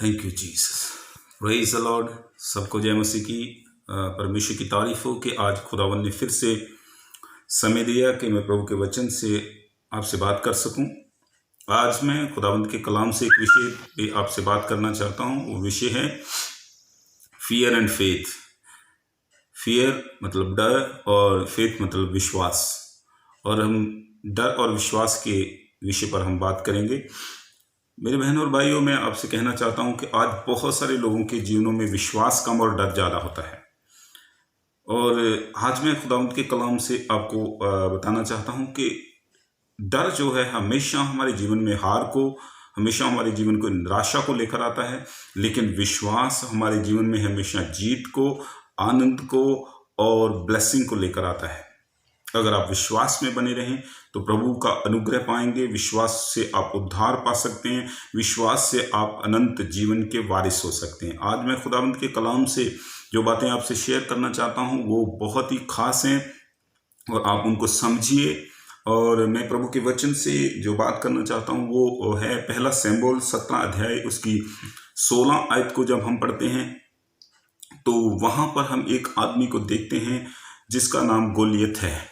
Thank you Jesus. Praise the Lord. सबको जय मसीह की। परमेश्वर की तारीफ हो कि आज खुदावंद ने फिर से समय दिया कि मैं प्रभु के वचन से आपसे बात कर सकूं। आज मैं खुदावंद के कलाम से एक विषय पे आपसे बात करना चाहता हूं। वो विषय है फियर एंड फेथ। फियर मतलब डर और फेथ मतलब विश्वास। और हम डर और विश्वास के विषय पर हम बात करेंगे। मेरे बहन और भाइयों, मैं आपसे कहना चाहता हूं कि आज बहुत सारे लोगों के जीवनों में विश्वास कम और डर ज़्यादा होता है। और आज मैं खुदावंद के कलाम से आपको बताना चाहता हूं कि डर जो है हमेशा हमारे जीवन में हार को, हमेशा हमारे जीवन को निराशा को लेकर आता है, लेकिन विश्वास हमारे जीवन में हमेशा जीत को, आनंद को और ब्लेसिंग को लेकर आता है। अगर आप विश्वास में बने रहें तो प्रभु का अनुग्रह पाएंगे। विश्वास से आप उद्धार पा सकते हैं। विश्वास से आप अनंत जीवन के वारिस हो सकते हैं। आज मैं खुदावंद के कलाम से जो बातें आपसे शेयर करना चाहता हूं वो बहुत ही खास हैं और आप उनको समझिए। और मैं प्रभु के वचन से जो बात करना चाहता हूं वो है पहला शमूएल 17 अध्याय उसकी 16 आयत को जब हम पढ़ते हैं तो वहां पर हम एक आदमी को देखते हैं जिसका नाम गोलियत है।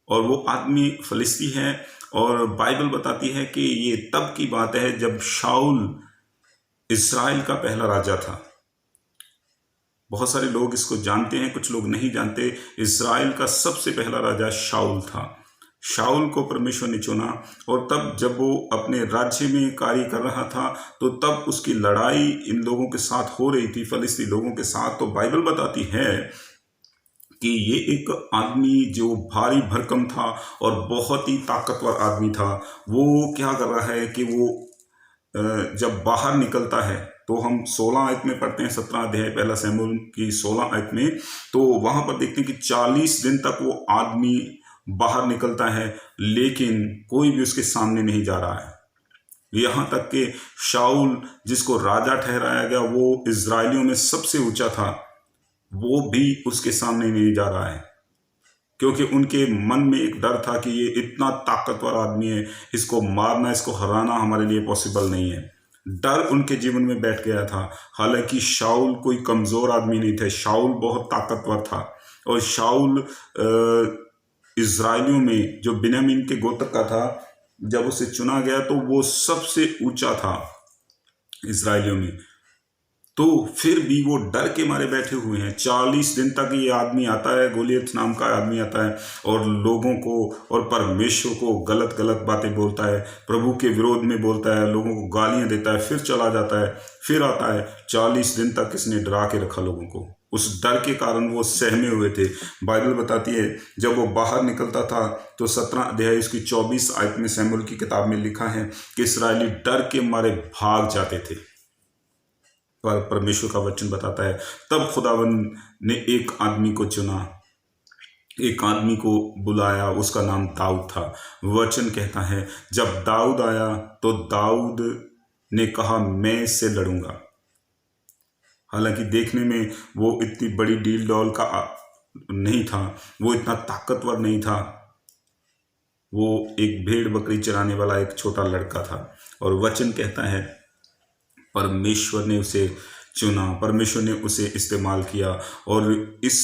और वो आदमी फलिस्ती है। और बाइबल बताती है कि ये तब की बात है जब शाऊल इस्राएल का पहला राजा था। बहुत सारे लोग इसको जानते हैं, कुछ लोग नहीं जानते। इस्राएल का सबसे पहला राजा शाऊल था। शाऊल को परमेश्वर ने चुना और तब जब वो अपने राज्य में कार्य कर रहा था तो तब उसकी लड़ाई इन लोगों के साथ हो रही थी, फलिस्ती लोगों के साथ। तो बाइबल बताती है कि ये एक आदमी जो भारी भरकम था और बहुत ही ताकतवर आदमी था, वो क्या कर रहा है कि वो जब बाहर निकलता है तो हम 16 आयत में पढ़ते हैं, 17 अध्याय पहला शमूएल की 16 आयत में, तो वहां पर देखते हैं कि 40 दिन तक वो आदमी बाहर निकलता है लेकिन कोई भी उसके सामने नहीं जा रहा है। यहाँ तक कि शाऊल जिसको राजा ठहराया गया, वो इजरायलियों में सबसे ऊंचा था, वो भी उसके सामने नहीं जा रहा है क्योंकि उनके मन में एक डर था कि ये इतना ताकतवर आदमी है, इसको मारना, इसको हराना हमारे लिए पॉसिबल नहीं है। डर उनके जीवन में बैठ गया था। हालांकि शाऊल कोई कमज़ोर आदमी नहीं था, शाऊल बहुत ताकतवर था। और शाऊल इजरायलियों में जो बिन्यामीन के गोत्र का था, जब उसे चुना गया तो वो सबसे ऊंचा था इजरायलियों में। तो फिर भी वो डर के मारे बैठे हुए हैं। 40 दिन तक ये आदमी आता है, गोलियत नाम का आदमी आता है और लोगों को और परमेश्वर को गलत गलत बातें बोलता है, प्रभु के विरोध में बोलता है, लोगों को गालियां देता है, फिर चला जाता है, फिर आता है। 40 दिन तक इसने डरा के रखा लोगों को। उस डर के कारण वो सहमे हुए थे। बाइबल बताती है जब वो बाहर निकलता था तो 17 अध्याय उसकी 24 आयत में शमूएल की किताब में लिखा है कि इस्राएली डर के मारे भाग जाते थे। पर परमेश्वर का वचन बताता है तब खुदावंद ने एक आदमी को चुना, एक आदमी को बुलाया, उसका नाम दाऊद था। वचन कहता है जब दाऊद आया तो दाऊद ने कहा मैं इससे लड़ूंगा। हालांकि देखने में वो इतनी बड़ी डील डॉल का नहीं था, वो इतना ताकतवर नहीं था, वो एक भेड़ बकरी चराने वाला एक छोटा लड़का था। और वचन कहता है परमेश्वर ने उसे चुना, परमेश्वर ने उसे इस्तेमाल किया। और इस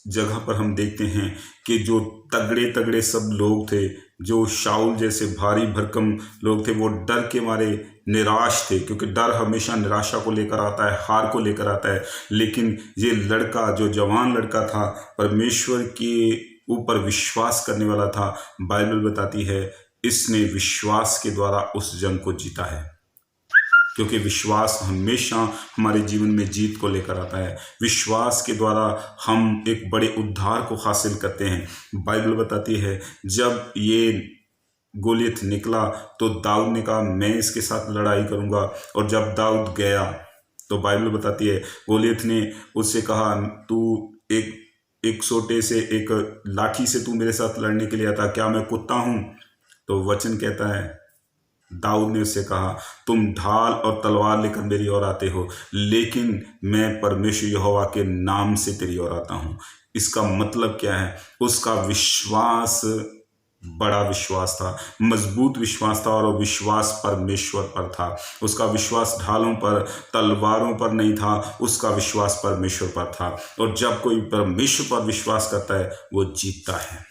जगह पर हम देखते हैं कि जो तगड़े तगड़े सब लोग थे, जो शाऊल जैसे भारी भरकम लोग थे, वो डर के मारे निराश थे, क्योंकि डर हमेशा निराशा को लेकर आता है, हार को लेकर आता है। लेकिन ये लड़का, जो जवान लड़का था, परमेश्वर के ऊपर विश्वास करने वाला था। बाइबल बताती है इसने विश्वास के द्वारा उस जंग को जीता है, क्योंकि विश्वास हमेशा हमारे जीवन में जीत को लेकर आता है। विश्वास के द्वारा हम एक बड़े उद्धार को हासिल करते हैं। बाइबल बताती है जब ये गोलियत निकला तो दाऊद ने कहा मैं इसके साथ लड़ाई करूंगा। और जब दाऊद गया तो बाइबल बताती है गोलियत ने उससे कहा तू एक सोटे से, एक लाठी से तू मेरे साथ लड़ने के लिए आता, क्या मैं कुत्ता हूं? तो वचन कहता है दाऊद ने उससे कहा तुम ढाल और तलवार लेकर मेरी ओर आते हो, लेकिन मैं परमेश्वर यहोवा के नाम से तेरी ओर आता हूं। इसका मतलब क्या है? उसका विश्वास बड़ा विश्वास था, मजबूत विश्वास था, और वो विश्वास परमेश्वर पर था। उसका विश्वास ढालों पर, तलवारों पर नहीं था, उसका विश्वास परमेश्वर पर था। और जब कोई परमेश्वर पर विश्वास करता है वो जीतता है।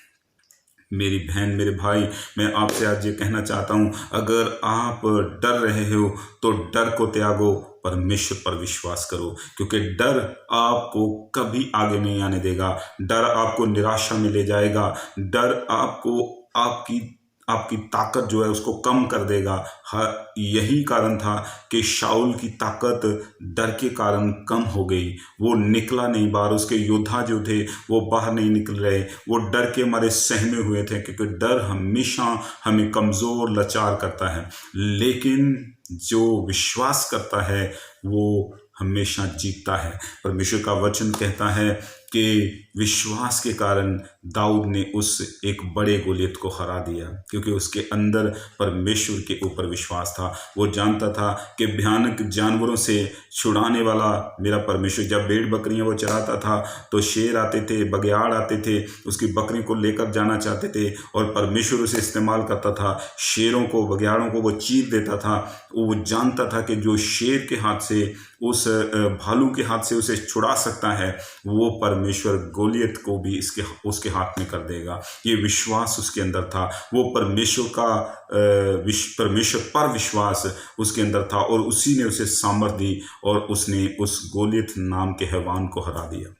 मेरी बहन, मेरे भाई, मैं आपसे आज ये कहना चाहता हूँ, अगर आप डर रहे हो तो डर को त्यागो, परमेश्वर पर विश्वास करो, क्योंकि डर आपको कभी आगे नहीं आने देगा। डर आपको निराशा में ले जाएगा। डर आपको आपकी आपकी ताकत जो है उसको कम कर देगा। यही कारण था कि शाऊल की ताकत डर के कारण कम हो गई। वो निकला नहीं बाहर, उसके योद्धा जो थे वो बाहर नहीं निकल रहे, वो डर के मारे सहमे हुए थे, क्योंकि डर हमेशा हमें कमज़ोर, लाचार करता है। लेकिन जो विश्वास करता है वो हमेशा जीतता है। परमेश्वर का वचन कहता है कि विश्वास के कारण दाऊद ने उस एक बड़े गोलियत को हरा दिया, क्योंकि उसके अंदर परमेश्वर के ऊपर विश्वास था। वो जानता था कि भयानक जानवरों से छुड़ाने वाला मेरा परमेश्वर। जब भेड़ बकरियां वो चराता था तो शेर आते थे, बघियाड़ आते थे, उसकी बकरी को लेकर जाना चाहते थे, और परमेश्वर उसे इस्तेमाल करता था। शेरों को, बघियाड़ों को वो चीर देता था। वो जानता था कि जो शेर के हाथ से, उस भालू के हाथ से उसे छुड़ा सकता है, वो परमेश्वर गोलियत को भी उसके हाथ में कर देगा। ये विश्वास उसके अंदर था। वो परमेश्वर पर विश्वास उसके अंदर था, और उसी ने उसे सामर्थ दी, और उसने उस गोलियत नाम के हैवान को हरा दिया।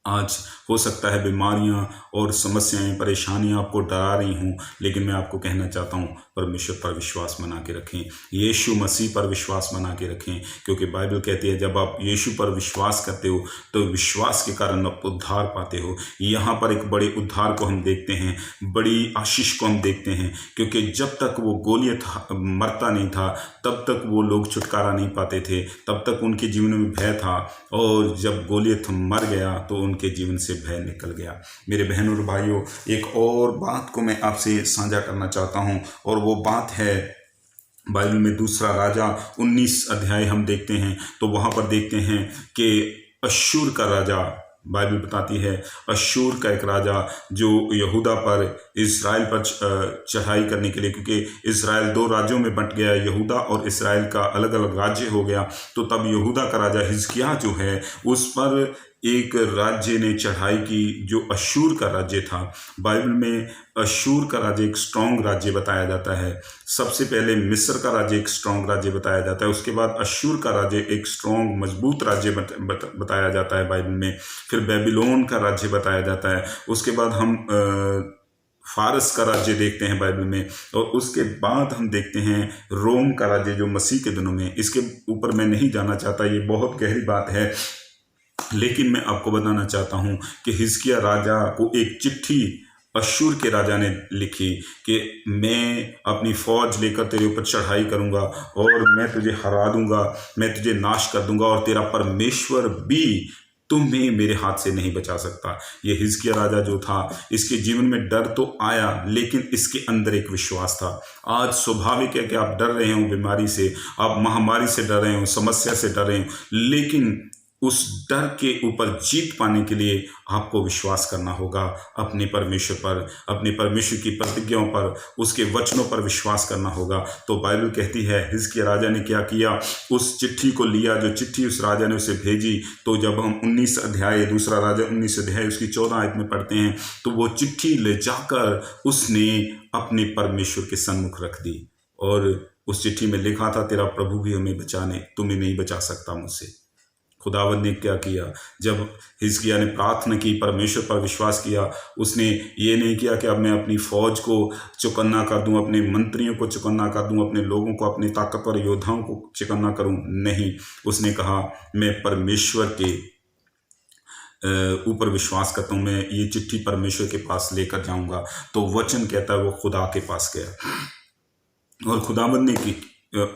आज हो सकता है बीमारियां और समस्याएं, परेशानियां आपको डरा रही हूं, लेकिन मैं आपको कहना चाहता हूं, परमेश्वर पर विश्वास बना के रखें, यीशु मसीह पर विश्वास बना के रखें, क्योंकि बाइबल कहती है जब आप यीशु पर विश्वास करते हो तो विश्वास के कारण आप उद्धार पाते हो। यहाँ पर एक बड़े उद्धार को हम देखते हैं, बड़ी आशीष को हम देखते हैं, क्योंकि जब तक वो गोलियत मरता नहीं था तब तक वो लोग छुटकारा नहीं पाते थे, तब तक उनके जीवन में भय था, और जब गोलियत मर गया तो उनके जीवन से भय निकल गया। मेरे बहनों और भाइयों, एक और बात को मैं आपसे साझा करना चाहता हूँ, और वो बात है बाइबल में दूसरा राजा 19 अध्याय हम देखते हैं, तो वहाँ पर देखते हैं कि अश्शूर का राजा, बाइबल बताती है अश्शूर का एक राजा जो यहूदा पर, इज़राइल पर चढ़ाई करने के लिए, क्योंकि इज़राइल 2 राज्यों में बंट गया, यहूदा और इज़राइल का अलग अलग राज्य हो गया। तो तब यहूदा का राजा हिजकिय्याह जो है उस पर एक राज्य ने चढ़ाई की जो अश्शूर का राज्य था। बाइबल में अश्शूर का राज्य एक स्ट्रॉन्ग राज्य बताया जाता है। सबसे पहले मिस्र का राज्य एक स्ट्रॉन्ग राज्य बताया जाता है, उसके बाद अश्शूर का राज्य एक स्ट्रॉन्ग मजबूत राज्य बताया जाता है बाइबल में। फिर बेबीलोन का राज्य बताया जाता है, उसके बाद हम फारस का राज्य देखते हैं बाइबल में, और उसके बाद हम देखते हैं रोम का राज्य जो मसीह के दिनों में। इसके ऊपर मैं नहीं जाना चाहता, ये बहुत गहरी बात है, लेकिन मैं आपको बताना चाहता हूँ कि हिजकिय्याह राजा को एक चिट्ठी अश्शूर के राजा ने लिखी कि मैं अपनी फौज लेकर तेरे ऊपर चढ़ाई करूँगा और मैं तुझे हरा दूंगा, मैं तुझे नाश कर दूंगा, और तेरा परमेश्वर भी तुम्हें मेरे हाथ से नहीं बचा सकता। ये हिजकिय्याह राजा जो था, इसके जीवन में डर तो आया, लेकिन इसके अंदर एक विश्वास था। आज स्वाभाविक है कि आप डर रहे हो बीमारी से, आप महामारी से डर रहे हो, समस्या से डर रहे हो, लेकिन उस डर के ऊपर जीत पाने के लिए आपको विश्वास करना होगा अपने परमेश्वर पर, अपने परमेश्वर की प्रतिज्ञाओं पर, उसके वचनों पर विश्वास करना होगा। तो बाइबल कहती है हिजकिय्याह राजा ने क्या किया, उस चिट्ठी को लिया, जो चिट्ठी उस राजा ने उसे भेजी। तो जब हम 19 अध्याय, दूसरा राजा 19 अध्याय उसकी 14 आयत में पढ़ते हैं, तो वो चिट्ठी ले जाकर उसने अपने परमेश्वर के सन्मुख रख दी, और उस चिट्ठी में लिखा था, तेरा प्रभु भी हमें बचाने, तुम्हें नहीं बचा सकता मुझसे। खुदावंद ने क्या किया, जब हिजकिय्याह ने प्रार्थना की, परमेश्वर पर विश्वास किया, उसने ये नहीं किया कि अब मैं अपनी फौज को चौकन्ना कर दूं, अपने मंत्रियों को चौकन्ना कर दूं, अपने लोगों को, अपने ताकतवर योद्धाओं को चौकन्ना करूं। नहीं, उसने कहा मैं परमेश्वर के ऊपर विश्वास करता हूं, मैं ये चिट्ठी परमेश्वर के पास लेकर जाऊंगा। तो वचन कहता है वो खुदा के पास गया, और खुदावंद ने की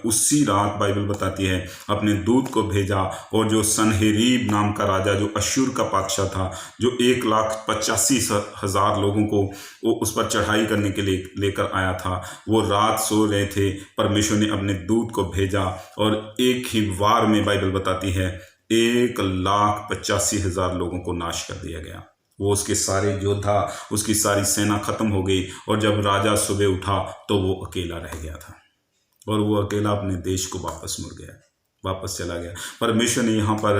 उसी रात बाइबल बताती है अपने दूत को भेजा, और जो सनहेरीब नाम का राजा, जो अश्शूर का बादशाह था, जो 1,85,000 लोगों को वो उस पर चढ़ाई करने के लिए लेकर आया था, वो रात सो रहे थे। परमेश्वर ने अपने दूत को भेजा, और एक ही वार में बाइबल बताती है 1,85,000 लोगों को नाश कर दिया गया। वो उसके सारे योद्धा, उसकी सारी सेना खत्म हो गई, और जब राजा सुबह उठा तो वो अकेला रह गया था, और वो अकेला अपने देश को वापस मुड़ गया, वापस चला गया। परमेश्वर ने यहाँ पर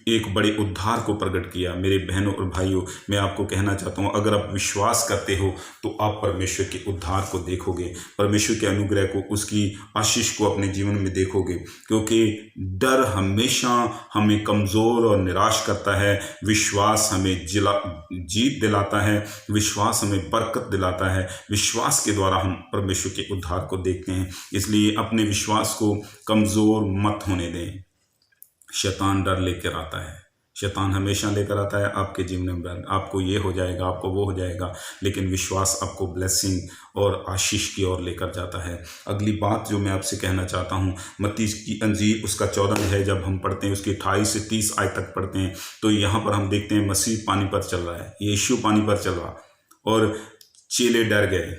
एक बड़े उद्धार को प्रकट किया। मेरे बहनों और भाइयों, मैं आपको कहना चाहता हूँ, अगर आप विश्वास करते हो तो आप परमेश्वर के उद्धार को देखोगे, परमेश्वर के अनुग्रह को, उसकी आशीष को अपने जीवन में देखोगे। क्योंकि डर हमेशा हमें कमज़ोर और निराश करता है, विश्वास हमें जीत दिलाता है, विश्वास हमें बरकत दिलाता है। विश्वास के द्वारा हम परमेश्वर के उद्धार को देखते हैं। इसलिए अपने विश्वास को कमज़ोर मत होने दें। शैतान डर लेकर आता है, शैतान हमेशा लेकर आता है आपके जीवन में, आपको ये हो जाएगा, आपको वो हो जाएगा, लेकिन विश्वास आपको ब्लेसिंग और आशीष की ओर लेकर जाता है। अगली बात जो मैं आपसे कहना चाहता हूँ, मत्ती की अंजील उसका 14 है, जब हम पढ़ते हैं उसकी 28 से 30 आयत तक पढ़ते हैं, तो यहाँ पर हम देखते हैं मसीह पानी पर चल रहा है, यीशु पानी पर चल रहा, और चेले डर गए।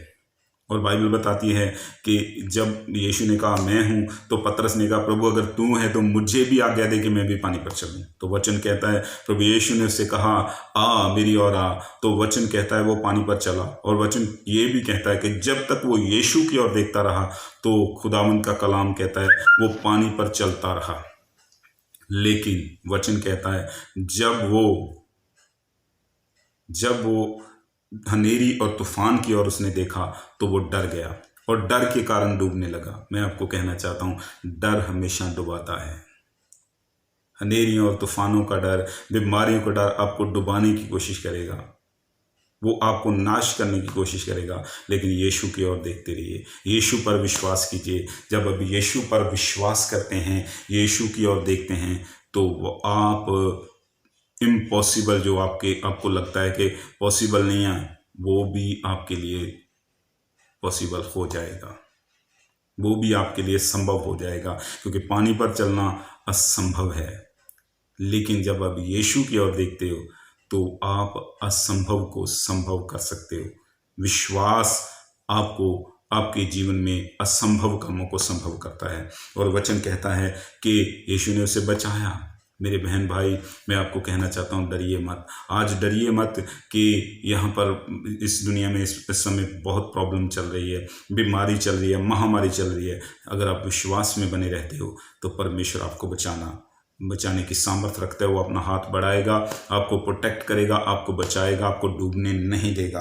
और बाइबल बताती है कि जब यीशु ने कहा मैं हूँ, तो पतरस ने कहा प्रभु अगर तू है तो मुझे भी आज्ञा दे कि मैं भी पानी पर चलूँ। तो वचन कहता है, प्रभु यीशु ने उससे कहा आ मेरी ओर आ, तो वचन कहता है वो पानी पर चला। और वचन ये भी कहता है कि जब तक वो यीशु की ओर देखता रहा तो खुदावंद का कलाम कहता है वो पानी पर चलता रहा। लेकिन वचन कहता है जब वो हनेरी और तूफान की ओर उसने देखा तो वो डर गया, और डर के कारण डूबने लगा। मैं आपको कहना चाहता हूँ, डर हमेशा डुबाता है। हनेरियों और तूफानों का डर, बीमारियों का डर आपको डुबाने की कोशिश करेगा, वो आपको नाश करने की कोशिश करेगा। लेकिन यीशु की ओर देखते रहिए, यीशु पर विश्वास कीजिए। जब अब यीशु पर विश्वास करते हैं, यीशु की ओर देखते हैं, तो आप इम्पॉसिबल जो आपको लगता है कि पॉसिबल नहीं है, वो भी आपके लिए पॉसिबल हो जाएगा, वो भी आपके लिए संभव हो जाएगा। क्योंकि पानी पर चलना असंभव है, लेकिन जब आप यीशु की ओर देखते हो तो आप असंभव को संभव कर सकते हो। विश्वास आपको आपके जीवन में असंभव कामों को संभव करता है। और वचन कहता है कि यीशु ने उसे बचाया। मेरे बहन भाई, मैं आपको कहना चाहता हूँ, डरिए मत। आज डरिए मत कि यहाँ पर इस दुनिया में इस समय बहुत प्रॉब्लम चल रही है, बीमारी चल रही है, महामारी चल रही है। अगर आप विश्वास में बने रहते हो तो परमेश्वर आपको बचाने की सामर्थ्य रखता है। वो अपना हाथ बढ़ाएगा, आपको प्रोटेक्ट करेगा, आपको बचाएगा, आपको डूबने नहीं देगा।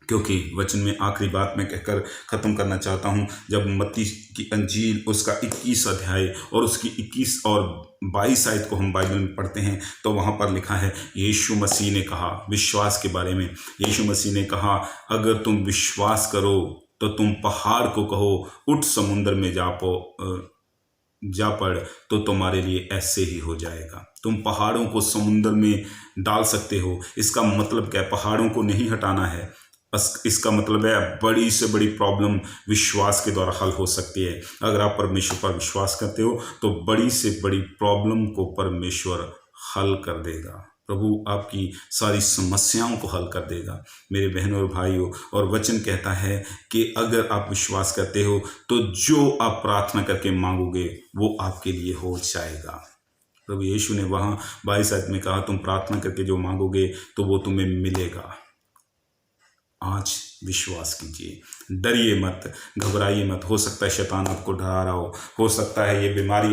क्योंकि वचन में आखिरी बात मैं कहकर ख़त्म करना चाहता हूँ, जब मत्ती की अंजील उसका 21 अध्याय और उसकी 21 और 22 आयत को हम बाइबल में पढ़ते हैं, तो वहाँ पर लिखा है, यीशु मसीह ने कहा विश्वास के बारे में, यीशु मसीह ने कहा अगर तुम विश्वास करो तो तुम पहाड़ को कहो उठ समुद्र में जा पड़, तो तुम्हारे लिए ऐसे ही हो जाएगा। तुम पहाड़ों को समुद्र में डाल सकते हो। इसका मतलब क्या है? पहाड़ों को नहीं हटाना है, इसका मतलब है बड़ी से बड़ी प्रॉब्लम विश्वास के द्वारा हल हो सकती है। अगर आप परमेश्वर पर विश्वास करते हो तो बड़ी से बड़ी प्रॉब्लम को परमेश्वर हल कर देगा। प्रभु आपकी सारी समस्याओं को हल कर देगा मेरे बहनों और भाइयों। और वचन कहता है कि अगर आप विश्वास करते हो तो जो आप प्रार्थना करके मांगोगे वो आपके लिए हो जाएगा। प्रभु यीशु ने वहाँ 22 आयत में कहा, तुम प्रार्थना करके जो मांगोगे तो वो तुम्हें मिलेगा। आज विश्वास कीजिए, डरिए मत, घबराइए मत। हो सकता है शैतान आपको डरा रहा हो सकता है ये बीमारी